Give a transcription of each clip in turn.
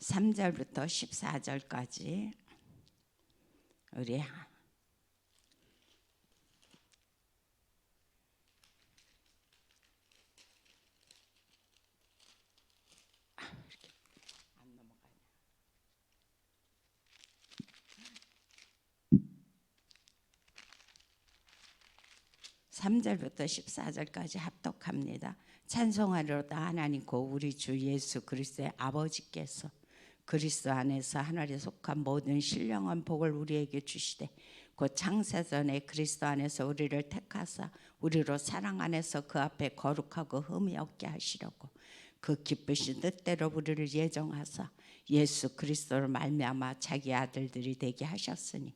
3절부터 14절까지 우리 이렇게 안 넘어가냐. 3절부터 14절까지 합독합니다. 찬송하리로다. 하나님과 우리 주 예수 그리스도의 아버지께서 그리스도 안에서 하늘에 속한 모든 신령한 복을 우리에게 주시되 곧 창세전에 그리스도 안에서 우리를 택하사 우리로 사랑 안에서 그 앞에 거룩하고 흠이 없게 하시려고 그 기쁘신 뜻대로 우리를 예정하사 예수 그리스도로 말미암아 자기 아들들이 되게 하셨으니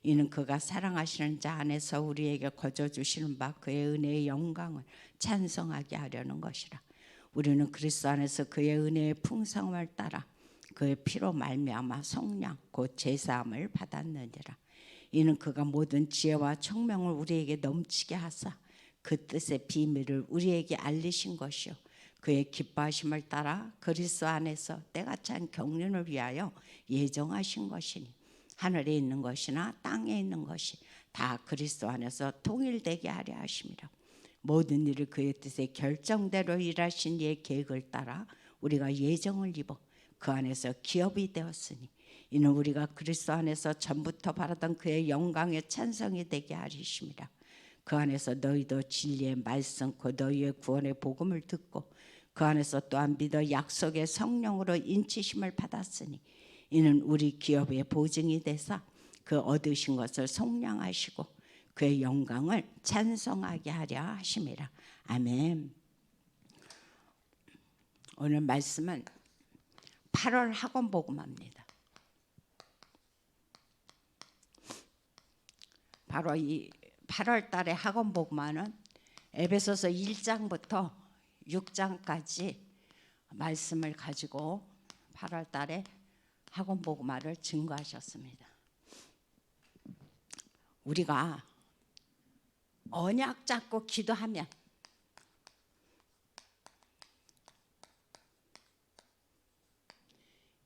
이는 그가 사랑하시는 자 안에서 우리에게 거저 주시는 바 그의 은혜의 영광을 찬송하게 하려는 것이라. 우리는 그리스도 안에서 그의 은혜의 풍성함을 따라 그의 피로 말미암아 속량 곧 제사함을 받았느니라. 이는 그가 모든 지혜와 총명을 우리에게 넘치게 하사 그 뜻의 비밀을 우리에게 알리신 것이요 그의 기뻐하심을 따라 그리스도 안에서 때가 찬 경륜을 위하여 예정하신 것이니 하늘에 있는 것이나 땅에 있는 것이 다 그리스도 안에서 통일되게 하려 하심이라. 모든 일을 그의 뜻에 결정대로 일하신 이의 계획을 따라 우리가 예정을 입어 그 안에서 기업이 되었으니 이는 우리가 그리스도 안에서 전부터 바라던 그의 영광의 찬송이 되게 하리심이라. 그 안에서 너희도 진리의 말씀 곧 너희의 구원의 복음을 듣고 그 안에서 또한 믿어 약속의 성령으로 인치심을 받았으니 이는 우리 기업의 보증이 되사 그 얻으신 것을 속량하시고 그의 영광을 찬송하게 하려 하심이라. 아멘. 오늘 말씀은 8월 학원 복음합니다. 바로 이 8월 달에 학원 복음하는 에베소서 1장부터 6장까지 말씀을 가지고 8월 달에 학원 복음화를 증거하셨습니다. 우리가 언약 잡고 기도하면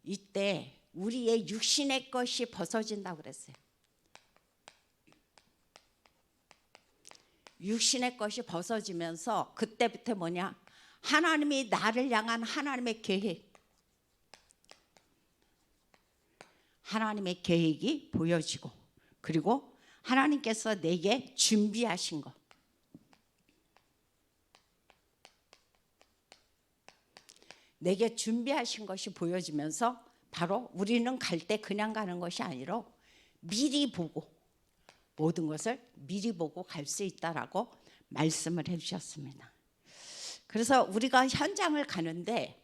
이때 우리의 육신의 것이 벗어진다고 그랬어요. 육신의 것이 벗어지면서 그때부터 뭐냐? 하나님이 나를 향한 하나님의 계획, 하나님의 계획이 보여지고 그리고 하나님께서 내게 준비하신 것, 내게 준비하신 것이 보여지면서 바로 우리는 갈 때 그냥 가는 것이 아니라 미리 보고 모든 것을 미리 보고 갈 수 있다라고 말씀을 해주셨습니다. 그래서 우리가 현장을 가는데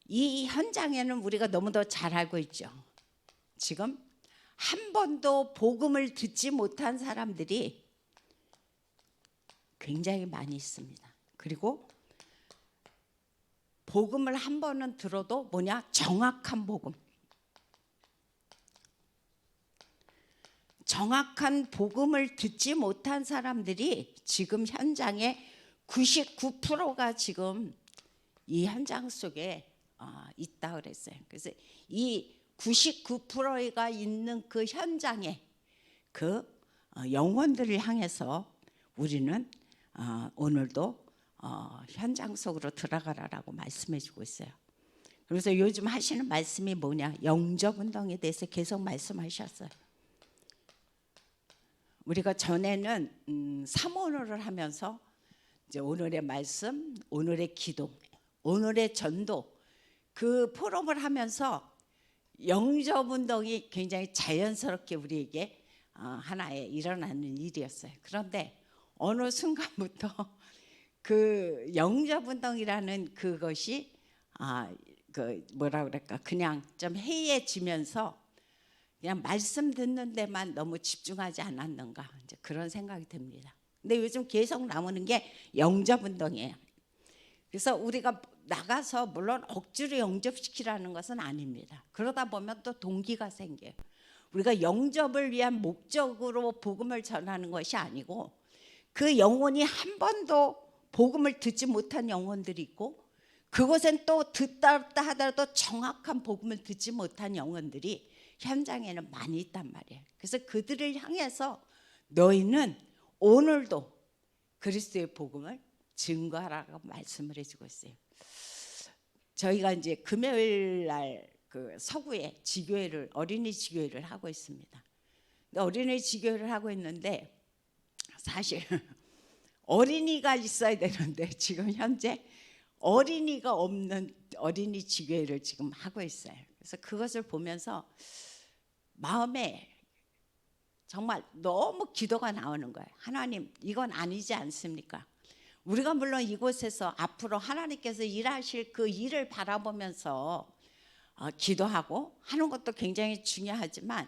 이 현장에는 우리가 너무도 잘 알고 있죠. 지금 한 번도 복음을 듣지 못한 사람들이 굉장히 많이 있습니다. 그리고 복음을 한 번은 들어도 뭐냐? 정확한 복음. 정확한 복음을 듣지 못한 사람들이 지금 현장에 99%가 지금 이 현장 속에 있다 그랬어요. 그래서 이 99%가 있는 그 현장에 그 영혼들을 향해서 우리는 오늘도 현장 속으로 들어가라라고 말씀해주고 있어요. 그래서 요즘 하시는 말씀이 뭐냐? 영접 운동에 대해서 계속 말씀하셨어요. 우리가 전에는 사모노를 하면서 이제 오늘의 말씀, 오늘의 기도, 오늘의 전도 그 포럼을 하면서 영접 운동이 굉장히 자연스럽게 우리에게 하나의 일어나는 일이었어요. 그런데 어느 순간부터 그 영접 운동이라는 그것이 그 뭐라 그럴까 그냥 좀 해이해지면서 그냥 말씀 듣는 데만 너무 집중하지 않았는가 이제 그런 생각이 듭니다. 근데 요즘 계속 나오는 게 영접 운동이에요. 그래서 우리가 나가서 물론 억지로 영접시키라는 것은 아닙니다. 그러다 보면 또 동기가 생겨요. 우리가 영접을 위한 목적으로 복음을 전하는 것이 아니고 그 영혼이 한 번도 복음을 듣지 못한 영혼들이 있고 그곳엔 또 듣다 하더라도 정확한 복음을 듣지 못한 영혼들이 현장에는 많이 있단 말이에요. 그래서 그들을 향해서 너희는 오늘도 그리스도의 복음을 증거하라고 말씀을 해주고 있어요. 저희가 이제 금요일 날 그 서구에 지교회를, 어린이 지교회를 하고 있습니다. 어린이 지교회를 하고 있는데 사실 어린이가 있어야 되는데 지금 현재 어린이가 없는 어린이 지교회를 지금 하고 있어요. 그래서 그것을 보면서 마음에 정말 너무 기도가 나오는 거예요. 하나님, 이건 아니지 않습니까? 우리가 물론 이곳에서 앞으로 하나님께서 일하실 그 일을 바라보면서 기도하고 하는 것도 굉장히 중요하지만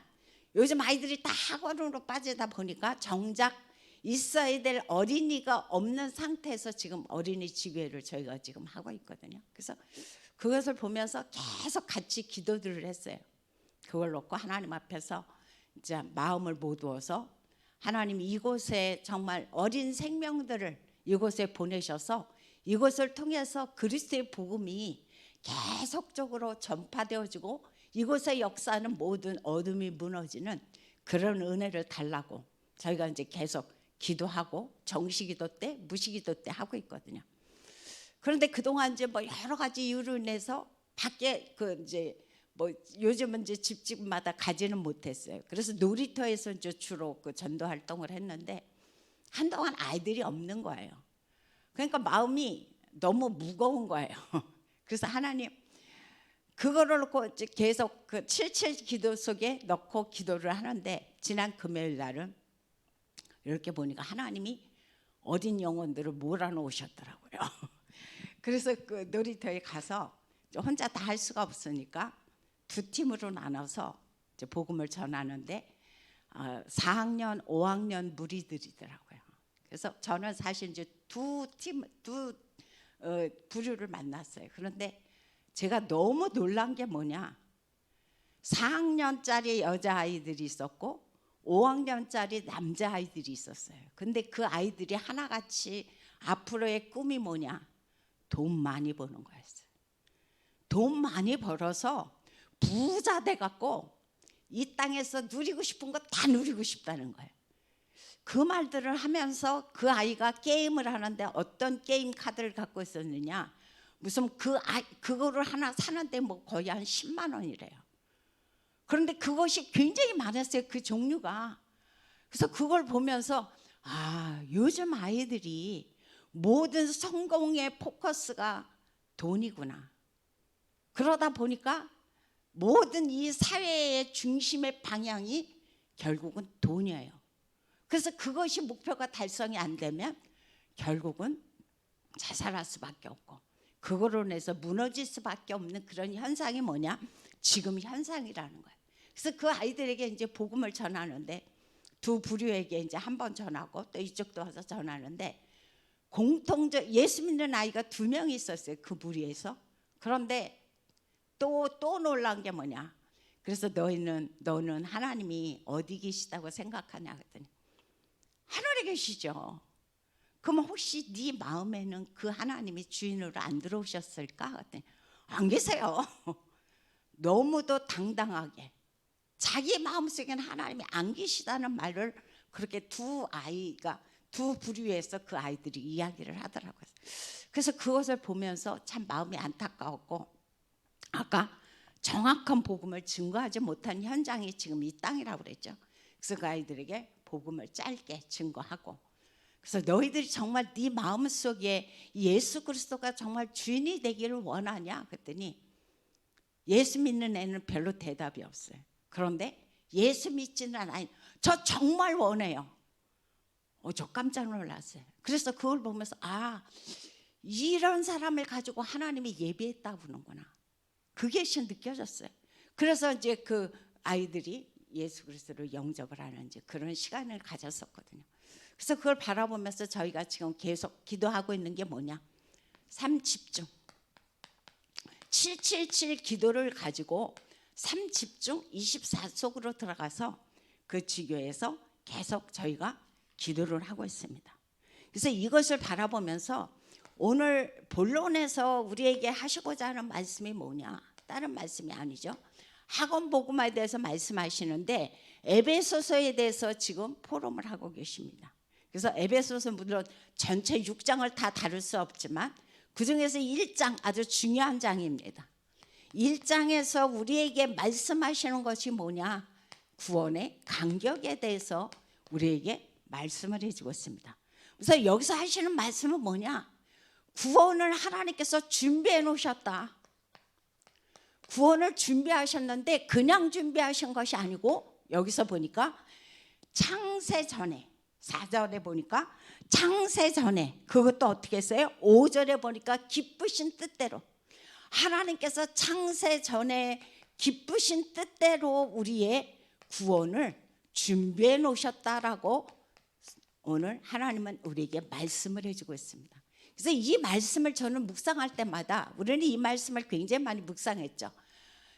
요즘 아이들이 다 학원으로 빠지다 보니까 정작 있어야 될 어린이가 없는 상태에서 지금 어린이 지교회를 저희가 지금 하고 있거든요. 그래서 그것을 보면서 계속 같이 기도들을 했어요. 그걸 놓고 하나님 앞에서 이제 마음을 모두어서 하나님, 이곳에 정말 어린 생명들을 이곳에 보내셔서 이곳을 통해서 그리스도의 복음이 계속적으로 전파되어지고 이곳의 역사는 모든 어둠이 무너지는 그런 은혜를 달라고 저희가 이제 계속 기도하고 정시기도 때, 무시기도 때 하고 있거든요. 그런데 그동안 이제 뭐 여러 가지 이유로 인해서 밖에 그 이제 뭐 요즘은 이제 집집마다 가지는 못했어요. 그래서 놀이터에서 이제 주로 그 전도 활동을 했는데 한동안 아이들이 없는 거예요. 그러니까 마음이 너무 무거운 거예요. 그래서 하나님, 그거를 놓고 이제 계속 그 77 기도 속에 넣고 기도를 하는데 지난 금요일 날은 이렇게 보니까 하나님이 어린 영혼들을 몰아놓으셨더라고요. 그래서 그 놀이터에 가서 혼자 다 할 수가 없으니까 두 팀으로 나눠서 이제 복음을 전하는데 4학년, 5학년 무리들이더라고요. 그래서 저는 사실 이제 두 부류를 만났어요. 그런데 제가 너무 놀란 게 뭐냐, 4학년짜리 여자아이들이 있었고 5학년짜리 남자아이들이 있었어요. 근데 그 아이들이 하나같이 앞으로의 꿈이 뭐냐, 돈 많이 버는 거였어요. 돈 많이 벌어서 부자 돼갖고 이 땅에서 누리고 싶은 거 다 누리고 싶다는 거예요. 그 말들을 하면서 그 아이가 게임을 하는데 어떤 게임 카드를 갖고 있었느냐, 무슨 그거를 하나 사는데 뭐 거의 한 10만 원이래요. 그런데 그것이 굉장히 많았어요, 그 종류가. 그래서 그걸 보면서 요즘 아이들이 모든 성공의 포커스가 돈이구나. 그러다 보니까 모든 이 사회의 중심의 방향이 결국은 돈이에요. 그래서 그것이 목표가 달성이 안 되면 결국은 자살할 수밖에 없고 그거로 인해서 무너질 수밖에 없는 그런 현상이 뭐냐, 지금 현상이라는 거예요. 그래서 그 아이들에게 이제 복음을 전하는데 두 부류에게 이제 한 번 전하고 또 이쪽도 와서 전하는데 공통적 예수 믿는 아이가 2명이 있었어요, 그 부류에서. 그런데 또 놀란 게 뭐냐, 그래서 너는 하나님이 어디 계시다고 생각하냐 그랬더니 하늘에 계시죠. 그럼 혹시 네 마음에는 그 하나님이 주인으로 안 들어오셨을까 그랬더니 안 계세요. 너무도 당당하게 자기 마음속에는 하나님이 안 계시다는 말을 그렇게 두 부류에서 그 아이들이 이야기를 하더라고요. 그래서 그것을 보면서 참 마음이 안타까웠고, 아까 정확한 복음을 증거하지 못한 현장이 지금 이 땅이라고 그랬죠. 그래서 그 아이들에게 복음을 짧게 증거하고, 그래서 너희들이 정말 네 마음속에 예수 그리스도가 정말 주인이 되기를 원하냐 그랬더니 예수 믿는 애는 별로 대답이 없어요. 그런데 예수 믿지는 않아요. 저 정말 원해요. 저 깜짝 놀랐어요. 그래서 그걸 보면서 이런 사람을 가지고 하나님이 예비했다 보는구나. 그게 느껴졌어요. 그래서 이제 그 아이들이 예수 그리스도를 영접을 하는 이제 그런 시간을 가졌었거든요. 그래서 그걸 바라보면서 저희가 지금 계속 기도하고 있는 게 뭐냐, 3집중 777 기도를 가지고 3집중 24속으로 들어가서 그 지교에서 계속 저희가 기도를 하고 있습니다. 그래서 이것을 바라보면서 오늘 본론에서 우리에게 하시고자 하는 말씀이 뭐냐? 다른 말씀이 아니죠. 학원 복음화에 대해서 말씀하시는데 에베소서에 대해서 지금 포럼을 하고 계십니다. 그래서 에베소서 물론 전체 6장을 다 다룰 수 없지만 그중에서 1장 아주 중요한 장입니다. 1장에서 우리에게 말씀하시는 것이 뭐냐? 구원의 간격에 대해서 우리에게 말씀을 해주고 있습니다. 그래서 여기서 하시는 말씀은 뭐냐? 구원을 하나님께서 준비해 놓으셨다. 구원을 준비하셨는데 그냥 준비하신 것이 아니고 여기서 보니까 창세 전에 4절에 보니까 창세 전에 그것도 어떻게 했어요? 5절에 보니까 기쁘신 뜻대로 하나님께서 창세 전에 기쁘신 뜻대로 우리의 구원을 준비해 놓으셨다라고 오늘 하나님은 우리에게 말씀을 해주고 있습니다. 그래서 이 말씀을 저는 묵상할 때마다 우리는 이 말씀을 굉장히 많이 묵상했죠.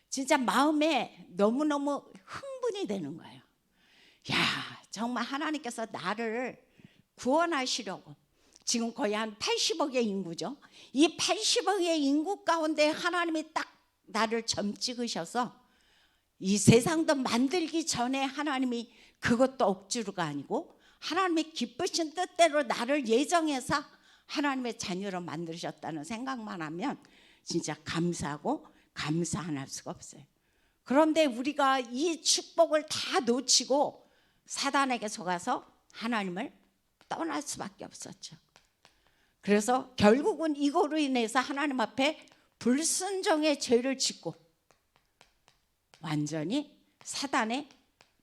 진짜 마음에 너무너무 흥분이 되는 거예요. 야, 정말 하나님께서 나를 구원하시려고 지금 거의 한 80억의 인구죠. 이 80억의 인구 가운데 하나님이 딱 나를 점 찍으셔서 이 세상도 만들기 전에 하나님이 그것도 억지로가 아니고 하나님의 기쁘신 뜻대로 나를 예정해서 하나님의 자녀로 만드셨다는 생각만 하면 진짜 감사하고 감사 안 할 수가 없어요. 그런데 우리가 이 축복을 다 놓치고 사단에게 속아서 하나님을 떠날 수밖에 없었죠. 그래서 결국은 이거로 인해서 하나님 앞에 불순종의 죄를 짓고 완전히 사단의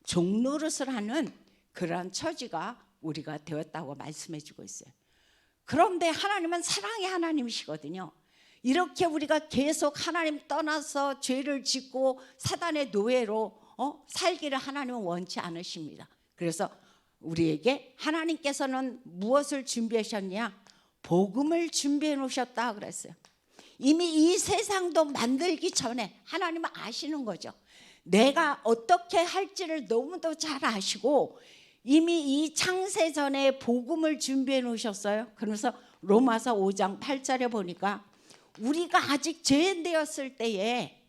종노릇을 하는 그러한 처지가 우리가 되었다고 말씀해 주고 있어요. 그런데 하나님은 사랑의 하나님이시거든요. 이렇게 우리가 계속 하나님 떠나서 죄를 짓고 사단의 노예로 살기를 하나님은 원치 않으십니다. 그래서 우리에게 하나님께서는 무엇을 준비하셨냐? 복음을 준비해 놓으셨다 그랬어요. 이미 이 세상도 만들기 전에 하나님은 아시는 거죠. 내가 어떻게 할지를 너무도 잘 아시고 이미 이 창세 전에 복음을 준비해 놓으셨어요. 그러면서 로마서 5장 8절에 보니까 우리가 아직 죄인 되었을 때에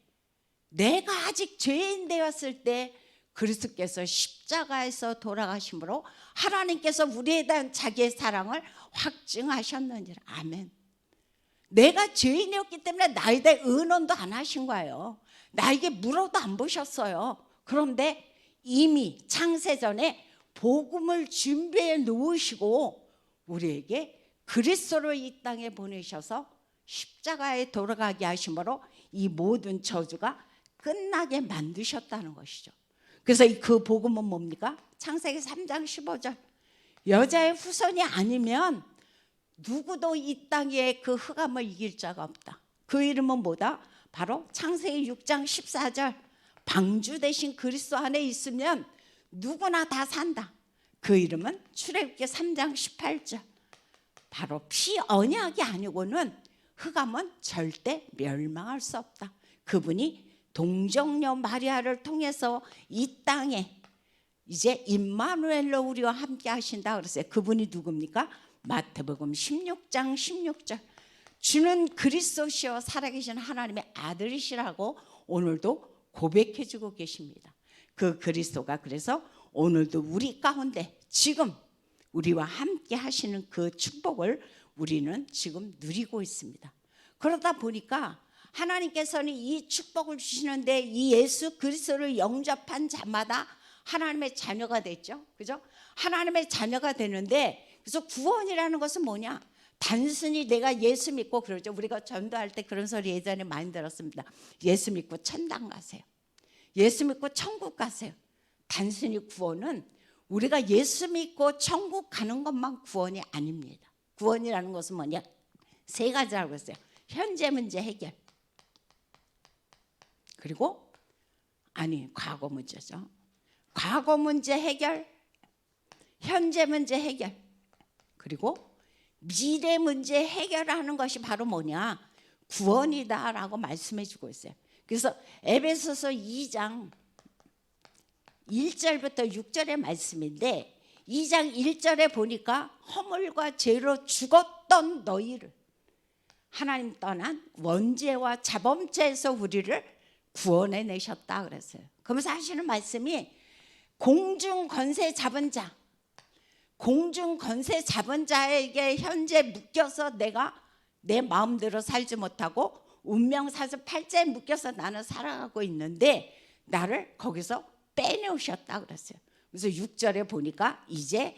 내가 아직 죄인 되었을 때 그리스도께서 십자가에서 돌아가심으로 하나님께서 우리에 대한 자기의 사랑을 확증하셨느니라. 아멘. 내가 죄인이었기 때문에 나에 대해 의논도 안 하신 거예요. 나에게 물어도 안 보셨어요. 그런데 이미 창세전에 복음을 준비해 놓으시고 우리에게 그리스도를 이 땅에 보내셔서 십자가에 돌아가게 하심으로 이 모든 저주가 끝나게 만드셨다는 것이죠. 그래서 그 복음은 뭡니까? 창세기 3장 15절 여자의 후손이 아니면 누구도 이 땅에 그 흑암을 이길 자가 없다. 그 이름은 뭐다? 바로 창세기 6장 14절 방주 대신 그리스도 안에 있으면 누구나 다 산다. 그 이름은 출애굽기 3장 18절 바로 피 언약이 아니고는 흑암은 절대 멸망할 수 없다. 그분이 동정녀 마리아를 통해서 이 땅에 이제 임마누엘로 우리와 함께 하신다 그랬어요. 그분이 누굽니까? 마태복음 16장 16절 주는 그리스도시요 살아계신 하나님의 아들이시라고 오늘도 고백해주고 계십니다. 그 그리스도가 그래서 오늘도 우리 가운데 지금 우리와 함께 하시는 그 축복을 우리는 지금 누리고 있습니다. 그러다 보니까 하나님께서는 이 축복을 주시는데 이 예수 그리스도를 영접한 자마다 하나님의 자녀가 됐죠. 그죠? 하나님의 자녀가 되는데 그래서 구원이라는 것은 뭐냐? 단순히 내가 예수 믿고 그러죠. 우리가 전도할 때 그런 소리 예전에 많이 들었습니다. 예수 믿고 천당 가세요. 예수 믿고 천국 가세요. 단순히 구원은 우리가 예수 믿고 천국 가는 것만 구원이 아닙니다. 구원이라는 것은 뭐냐? 세 가지라고 했어요. 현재 문제 해결. 그리고 과거 문제죠. 과거 문제 해결, 현재 문제 해결, 그리고 미래 문제 해결하는 것이 바로 뭐냐? 구원이다라고 말씀해 주고 있어요. 그래서 에베소서 2장 1절부터 6절의 말씀인데 2장 1절에 보니까 허물과 죄로 죽었던 너희를 하나님 떠난 원죄와 자범죄에서 우리를 구원해 내셨다 그랬어요. 그러면서 하시는 말씀이 공중 권세 잡은 자, 공중 권세 잡은 자에게 현재 묶여서 내가 내 마음대로 살지 못하고 운명사슬 팔자에 묶여서 나는 살아가고 있는데 나를 거기서 빼내오셨다 그랬어요. 그래서 6절에 보니까 이제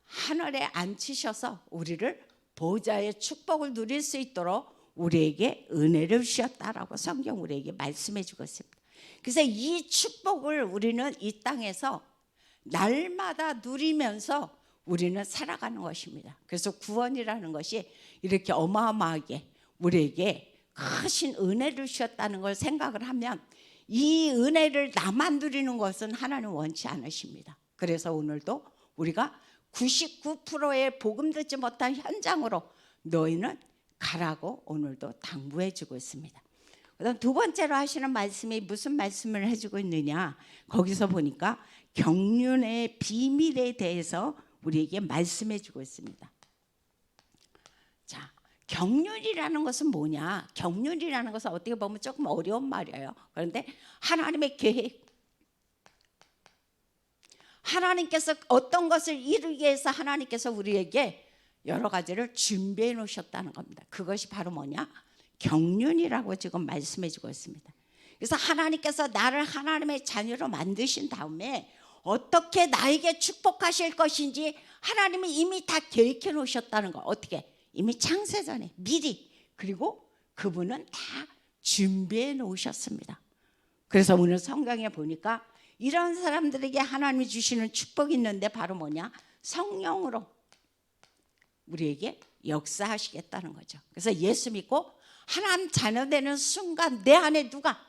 하늘에 앉히셔서 우리를 보좌의 축복을 누릴 수 있도록 우리에게 은혜를 주셨다라고 성경 우리에게 말씀해 주고 있습니다. 그래서 이 축복을 우리는 이 땅에서 날마다 누리면서 우리는 살아가는 것입니다. 그래서 구원이라는 것이 이렇게 어마어마하게 우리에게 크신 은혜를 주셨다는 걸 생각을 하면 이 은혜를 나만 누리는 것은 하나님 원치 않으십니다. 그래서 오늘도 우리가 99%의 복음 듣지 못한 현장으로 너희는 가라고 오늘도 당부해 주고 있습니다. 그다음 두 번째로 하시는 말씀이 무슨 말씀을 해주고 있느냐, 거기서 보니까 경륜의 비밀에 대해서 우리에게 말씀해 주고 있습니다. 자, 경륜이라는 것은 뭐냐? 경륜이라는 것은 어떻게 보면 조금 어려운 말이에요. 그런데 하나님의 계획, 하나님께서 어떤 것을 이루기 위해서 하나님께서 우리에게 여러 가지를 준비해 놓으셨다는 겁니다. 그것이 바로 뭐냐? 경륜이라고 지금 말씀해 주고 있습니다. 그래서 하나님께서 나를 하나님의 자녀로 만드신 다음에 어떻게 나에게 축복하실 것인지 하나님이 이미 다 계획해 놓으셨다는 거. 어떻게? 이미 창세전에 미리, 그리고 그분은 다 준비해 놓으셨습니다. 그래서 오늘 성경에 보니까 이런 사람들에게 하나님이 주시는 축복이 있는데 바로 뭐냐? 성령으로 우리에게 역사하시겠다는 거죠. 그래서 예수 믿고 하나님 자녀 되는 순간 내 안에 누가?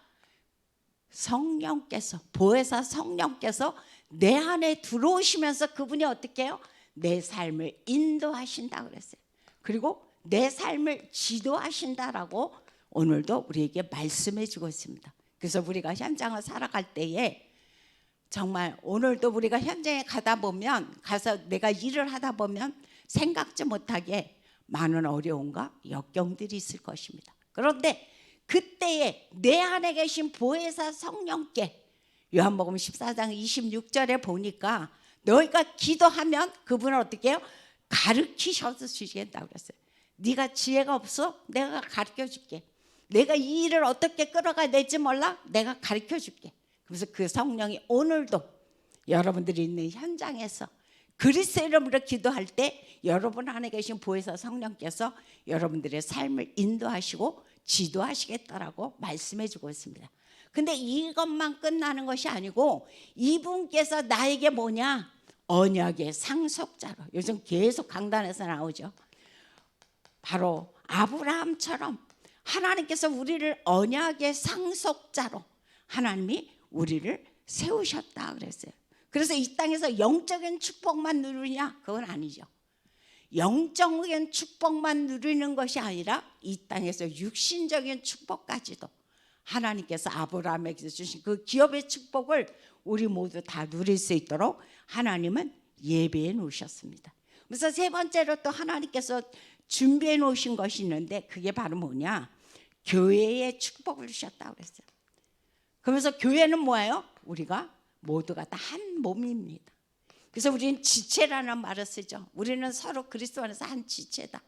성령께서, 보혜사 성령께서 내 안에 들어오시면서 그분이 어떻게 해요? 내 삶을 인도하신다 그랬어요. 그리고 내 삶을 지도하신다라고 오늘도 우리에게 말씀해 주고 있습니다. 그래서 우리가 현장을 살아갈 때에 정말 오늘도 우리가 현장에 가다 보면, 가서 내가 일을 하다 보면 생각지 못하게 많은 어려움과 역경들이 있을 것입니다. 그런데 그때에 내 안에 계신 보혜사 성령께 요한복음 14장 26절에 보니까 너희가 기도하면 그분은 어떻게 해요? 가르치셔서 주시겠다고 그랬어요. 네가 지혜가 없어? 내가 가르쳐 줄게. 내가 이 일을 어떻게 끌어가야 될지 몰라? 내가 가르쳐 줄게. 그래서 그 성령이 오늘도 여러분들이 있는 현장에서 그리스도 이름으로 기도할 때 여러분 안에 계신 보혜사 성령께서 여러분들의 삶을 인도하시고 지도하시겠다라고 말씀해 주고 있습니다. 근데 이것만 끝나는 것이 아니고 이분께서 나에게 뭐냐? 언약의 상속자로, 요즘 계속 강단에서 나오죠. 바로 아브라함처럼 하나님께서 우리를 언약의 상속자로 하나님이 우리를 세우셨다 그랬어요. 그래서 이 땅에서 영적인 축복만 누리냐? 그건 아니죠. 영적인 축복만 누리는 것이 아니라 이 땅에서 육신적인 축복까지도 하나님께서 아브라함에게 주신 그 기업의 축복을 우리 모두 다 누릴 수 있도록 하나님은 예배해 놓으셨습니다. 그래서 세 번째로 또 하나님께서 준비해 놓으신 것이 있는데 그게 바로 뭐냐? 교회의 축복을 주셨다고 그랬어요. 그러면서 교회는 뭐예요? 우리가 모두가 다 한 몸입니다. 그래서 우리는 지체라는 말을 쓰죠. 우리는 서로 그리스도 안에서 한 지체다.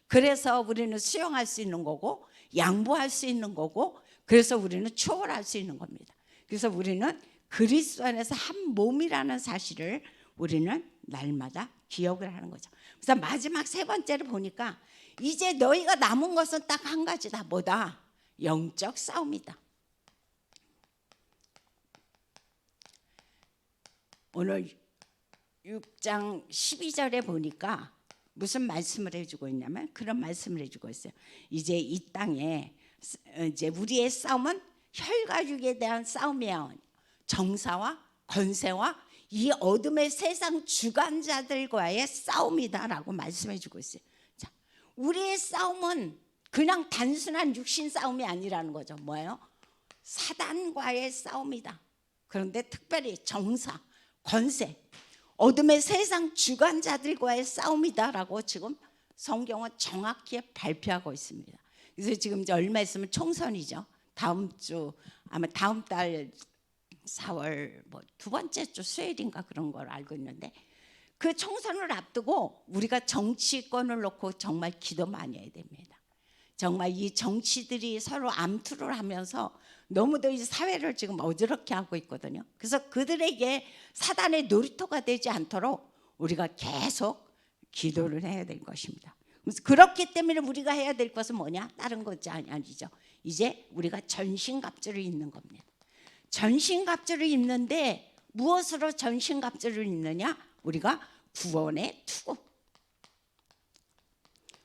그래서 우리는 수용할 수 있는 거고 양보할 수 있는 거고 그래서 우리는 초월할 수 있는 겁니다. 그래서 우리는 그리스도 안에서 한 몸이라는 사실을 우리는 날마다 기억을 하는 거죠. 그래서 마지막 세 번째를 보니까 이제 너희가 남은 것은 딱 한 가지다. 뭐다? 영적 싸움이다. 오늘 6장 12절에 보니까 무슨 말씀을 해주고 있냐면 그런 말씀을 해주고 있어요. 이제 이 땅에 이제 우리의 싸움은 혈과 육에 대한 싸움이야. 정사와 권세와 이 어둠의 세상 주관자들과의 싸움이다라고 말씀해주고 있어요. 자, 우리의 싸움은 그냥 단순한 육신 싸움이 아니라는 거죠. 뭐예요? 사단과의 싸움이다. 그런데 특별히 정사, 권세, 어둠의 세상 주관자들과의 싸움이다라고 지금 성경은 정확히 발표하고 있습니다. 그래서 지금 이제 얼마 있으면 총선이죠. 다음 주 아마 다음 달 4월 뭐 두 번째 주 수요일인가 그런 걸 알고 있는데, 그 총선을 앞두고 우리가 정치권을 놓고 정말 기도 많이 해야 됩니다. 정말 이 정치들이 서로 암투를 하면서 너무도 이 사회를 지금 어지럽게 하고 있거든요. 그래서 그들에게 사단의 놀이터가 되지 않도록 우리가 계속 기도를 해야 될 것입니다. 그렇기 때문에 우리가 해야 될 것은 뭐냐? 다른 것이 아니죠. 이제 우리가 전신갑주를 입는 겁니다. 전신갑주를 입는데 무엇으로 전신갑주를 입느냐? 우리가 구원의 투구.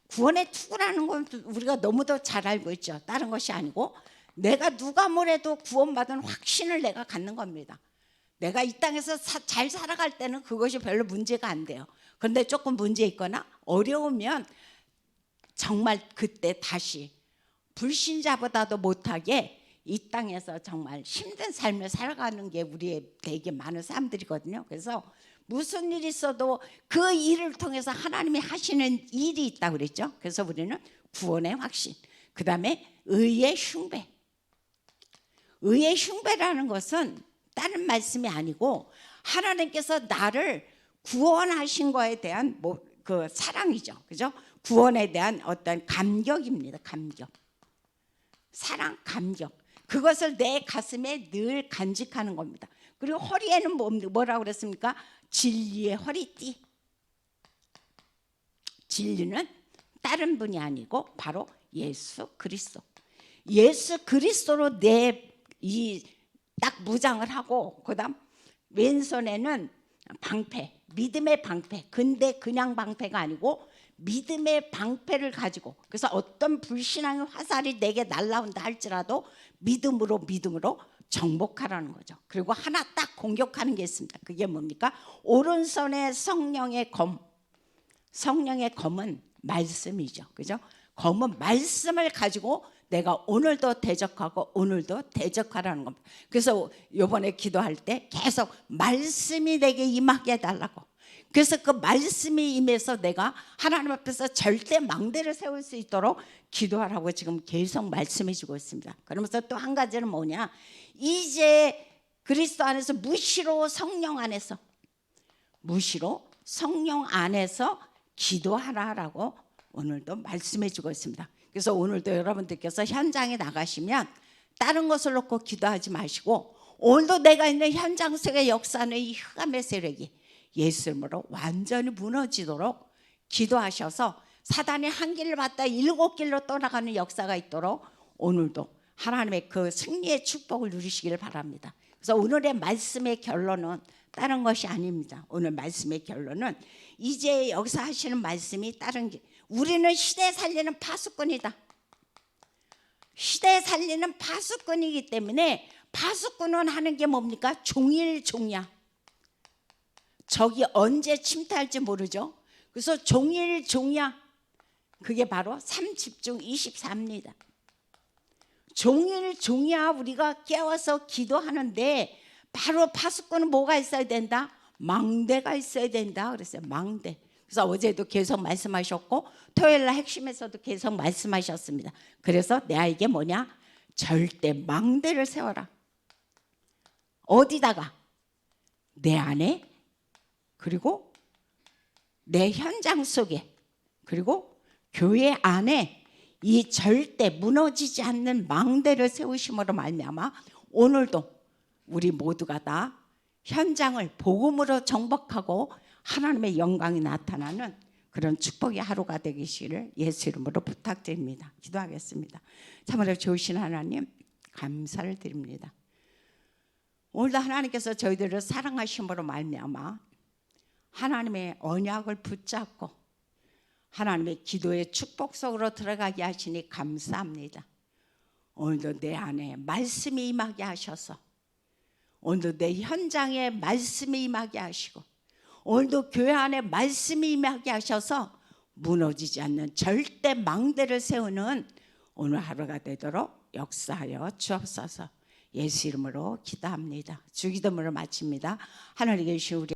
구원의 투구라는 건 우리가 너무도 잘 알고 있죠. 다른 것이 아니고 내가 누가 뭐래도 구원받은 확신을 내가 갖는 겁니다. 내가 이 땅에서 잘 살아갈 때는 그것이 별로 문제가 안 돼요. 그런데 조금 문제 있거나 어려우면 정말 그때 다시 불신자보다도 못하게 이 땅에서 정말 힘든 삶을 살아가는 게 우리의 되게 많은 사람들이거든요. 그래서 무슨 일이 있어도 그 일을 통해서 하나님이 하시는 일이 있다고 그랬죠. 그래서 우리는 구원의 확신, 그 다음에 의의 흉배. 의의 흉배라는 것은 다른 말씀이 아니고 하나님께서 나를 구원하신 거에 대한 그 사랑이죠. 그죠? 구원에 대한 어떤 감격입니다. 감격. 사랑, 감격. 그것을 내 가슴에 늘 간직하는 겁니다. 그리고 허리에는 뭐라고 그랬습니까? 진리의 허리띠. 진리는 다른 분이 아니고 바로 예수 그리스도. 예수 그리스도로 내 이 딱 무장을 하고, 그다음 왼손에는 방패, 믿음의 방패. 근데 그냥 방패가 아니고 믿음의 방패를 가지고, 그래서 어떤 불신앙의 화살이 내게 날라온다 할지라도 믿음으로 정복하라는 거죠. 그리고 하나 딱 공격하는 게 있습니다. 그게 뭡니까? 오른손에 성령의 검. 성령의 검은 말씀이죠. 그죠? 검은 말씀을 가지고 내가 오늘도 대적하고 오늘도 대적하라는 겁니다. 그래서 이번에 기도할 때 계속 말씀이 내게 임하게 해달라고. 그래서 그 말씀이 임해서 내가 하나님 앞에서 절대 망대를 세울 수 있도록 기도하라고 지금 계속 말씀해 주고 있습니다. 그러면서 또 한 가지는 뭐냐? 이제 그리스도 안에서 무시로 성령 안에서 기도하라라고 오늘도 말씀해 주고 있습니다. 그래서 오늘도 여러분들께서 현장에 나가시면 다른 것을 놓고 기도하지 마시고, 오늘도 내가 있는 현장 속에 역사하는 이 흑암의 세력이 예수 이름으로 완전히 무너지도록 기도하셔서 사단이 한 길을 받다 7길로 떠나가는 역사가 있도록 오늘도 하나님의 그 승리의 축복을 누리시기를 바랍니다. 그래서 오늘의 말씀의 결론은 다른 것이 아닙니다. 오늘 말씀의 결론은 이제 여기서 하시는 말씀이 다른 게, 우리는 시대 살리는 파수꾼이다. 시대 살리는 파수꾼이기 때문에 파수꾼은 하는 게 뭡니까? 종일종야. 적이 언제 침탈할지 모르죠. 그래서 종일종야. 그게 바로 3집중 24입니다. 종일종야 우리가 깨워서 기도하는데 바로 파수꾼은 뭐가 있어야 된다? 망대가 있어야 된다 그랬어요. 망대. 그래서 어제도 계속 말씀하셨고 토요일날 핵심에서도 계속 말씀하셨습니다. 그래서 내 아이에게 뭐냐? 절대 망대를 세워라. 어디다가? 내 안에, 그리고 내 현장 속에, 그리고 교회 안에 이 절대 무너지지 않는 망대를 세우심으로 말미암아 오늘도 우리 모두가 다 현장을 복음으로 정복하고 하나님의 영광이 나타나는 그런 축복의 하루가 되시기를 예수 이름으로 부탁드립니다. 기도하겠습니다. 참으로 좋으신 하나님 감사를 드립니다. 오늘도 하나님께서 저희들을 사랑하심으로 말미암아 하나님의 언약을 붙잡고 하나님의 기도의 축복 속으로 들어가게 하시니 감사합니다. 오늘도 내 안에 말씀이 임하게 하셔서, 오늘도 내 현장에 말씀이 임하게 하시고, 오늘도 교회 안에 말씀이 임하게 하셔서 무너지지 않는 절대 망대를 세우는 오늘 하루가 되도록 역사하여 주옵소서. 예수 이름으로 기도합니다. 주기도문을 마칩니다. 하늘에 계신 우리